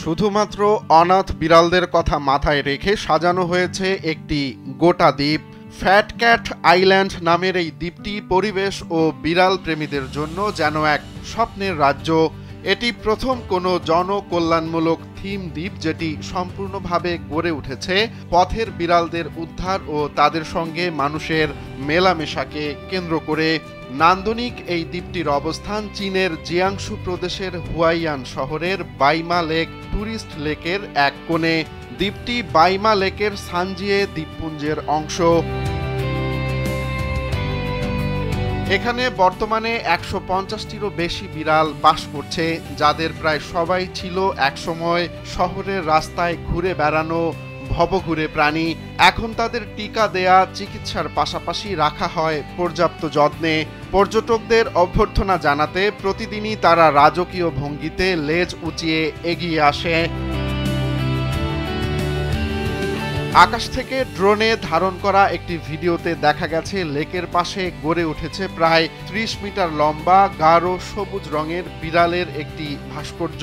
শুধুমাত্র অনাথ বিড়ালদের কথা মাথায় রেখে সাজানো হয়েছে একটি গোটা দ্বীপ। ফ্যাট ক্যাট আইল্যান্ড নামের এই দ্বীপটি পরিবেশ ও বিড়াল প্রেমীদের জন্য যেন এক স্বপ্নের রাজ্য। এটি প্রথম কোনো জনকল্যাণমূলক থিম দ্বীপ যেটি সম্পূর্ণভাবে গড়ে উঠেছে পথের বিড়ালদের উদ্ধার ও তাদের সঙ্গে মানুষের মেলামেশাকে কেন্দ্র করে। নান্দনিক এই দ্বীপটির অবস্থান চীনের জিয়াংশু প্রদেশের হুয়াইয়ান শহরের বাইমা লেক ট্যুরিস্ট লেকের এক কোণে। দ্বীপটি বাইমা লেকের সানজিয়ে দ্বীপপুঞ্জের অংশ। এখানে বর্তমানে ১৫০টিরও বেশি বিড়াল বাস করছে, যাদের প্রায় সবাই ছিল একসময় শহরের রাস্তায় ঘুরে বেড়ানো ভবঘুরে প্রাণী। এখন তাদের টিকা দেয়া, চিকিৎসার পাশাপাশি রাখা হয় পর্যাপ্ত যত্নে। পর্যটকদের অভ্যর্থনা জানাতে প্রতিদিনই তারা রাজকীয় ভঙ্গিতে লেজ উঁচিয়ে এগিয়ে আসে। আকাশ থেকে ড্রোনে ধারণ করা একটি ভিডিওতে দেখা গেছে লেকের পাশে গড়ে উঠেছে প্রায় ৩০ মিটার লম্বা গাঢ় সবুজ রঙের বিড়ালের একটি ভাস্কর্য।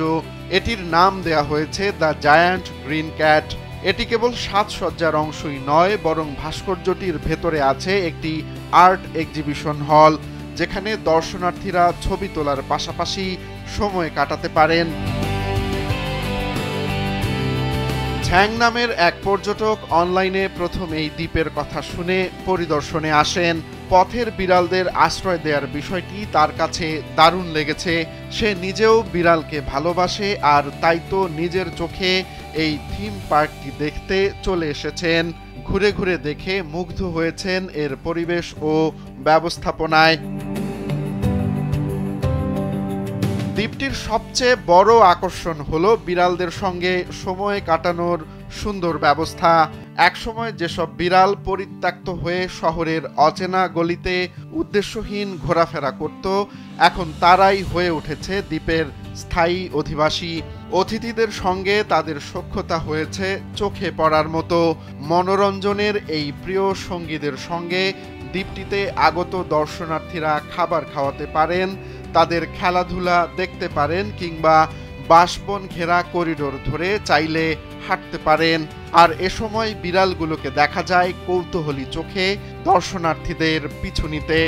এটির নাম দেয়া হয়েছে দ্য জায়ান্ট গ্রিন ক্যাট। এটি কেবল সাজসজ্জার অংশই নয়, বরং ভাস্কর্যটির ভেতরে আছে একটি আর্ট এক্সিবিশন হল, যেখানে দর্শনার্থীরা ছবি তোলার পাশাপাশি সময় কাটাতে পারেন। ঝ্যাং নামের এক পর্যটক অনলাইনে প্রথম এই দ্বীপের কথা শুনে পরিদর্শনে আসেন। পথের বিড়ালদের আশ্রয় দেওয়ার বিষয়টি তার কাছে দারুণ লেগেছে। সে নিজেও বিড়ালকে ভালোবাসে, আর তাই তো নিজের চোখে এই থিম পার্কটি দেখতে চলে এসেছেন। ঘুরে ঘুরে দেখে মুগ্ধ হয়েছেন এর পরিবেশ ও ব্যবস্থাপনায়। দ্বীপটির সবচেয়ে বড় আকর্ষণ হলো বিড়ালদের সঙ্গে সময় কাটানোর সুন্দর ব্যবস্থা। একসময় যেসব বিড়াল পরিত্যক্ত হয়ে শহরের অচেনা গলিতে উদ্দেশ্যহীন ঘোরাফেরা করত, এখন তারাই হয়ে উঠেছে দ্বীপের স্থায়ী অধিবাসী। অতিথিদের সঙ্গে তাদের সখ্যতা হয়েছে চোখে পড়ার মতো। মনোরঞ্জনের এই প্রিয় সঙ্গীদের সঙ্গে দ্বীপটিতে আগত দর্শনার্থীরা খাবার খাওয়াতে পারেন, তাদের খেলাধুলা দেখতে পারেন, কিংবা বাঁশবন ঘেরা করিডোর ধরে চাইলে হাঁটতে পারেন। আর এ সময় বিড়ালগুলোকে দেখা যায় কৌতূহলী চোখে দর্শনার্থীদের পিছু নিতে।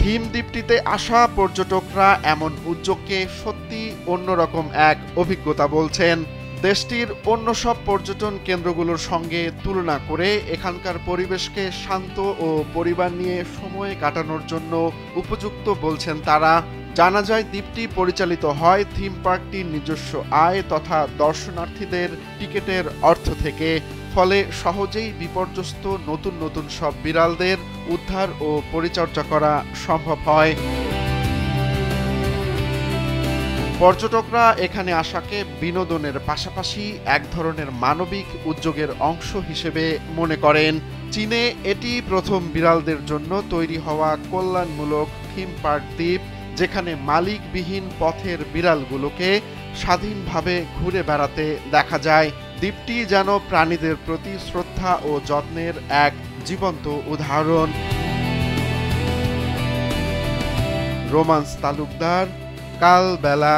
থিম দ্বীপটিতে আসা পর্যটকরা এমন উদ্যোগকে সত্যি অন্যরকম এক অভিজ্ঞতা বলছেন। দেশটির অন্য সব পর্যটন কেন্দ্রগুলোর সঙ্গে তুলনা করে এখানকার পরিবেশকে শান্ত ও পরিবার নিয়ে সময় কাটানোর জন্য উপযুক্ত বলছেন তারা। জানা যায় দ্বীপটি পরিচালিত হয় থিম পার্কটির নিজস্ব আয় তথা দর্শনার্থীদের টিকিটের অর্থ থেকে। ফলে সহজেই বিপর্যস্ত নতুন নতুন সব বিড়ালদের উদ্ধার ও পরিচর্যা করা সম্ভব হয়। পর্যটকরা এখানে আসাকে বিনোদনের পাশাপাশি এক ধরনের মানবিক উদ্যোগের অংশ হিসেবে মনে করেন। চীনে এটি প্রথম বিড়ালদের জন্য তৈরি হওয়া কল্যাণমূলক থিম পার্ক দ্বীপ, যেখানে মালিকবিহীন পথের বিড়ালগুলোকে স্বাধীনভাবে ঘুরে বেড়াতে দেখা যায়। দ্বীপটি যেন প্রাণীদের প্রতি শ্রদ্ধা ও যত্নের এক জীবন্ত উদাহরণ। রোমান্স তালুকদার, কালবেলা।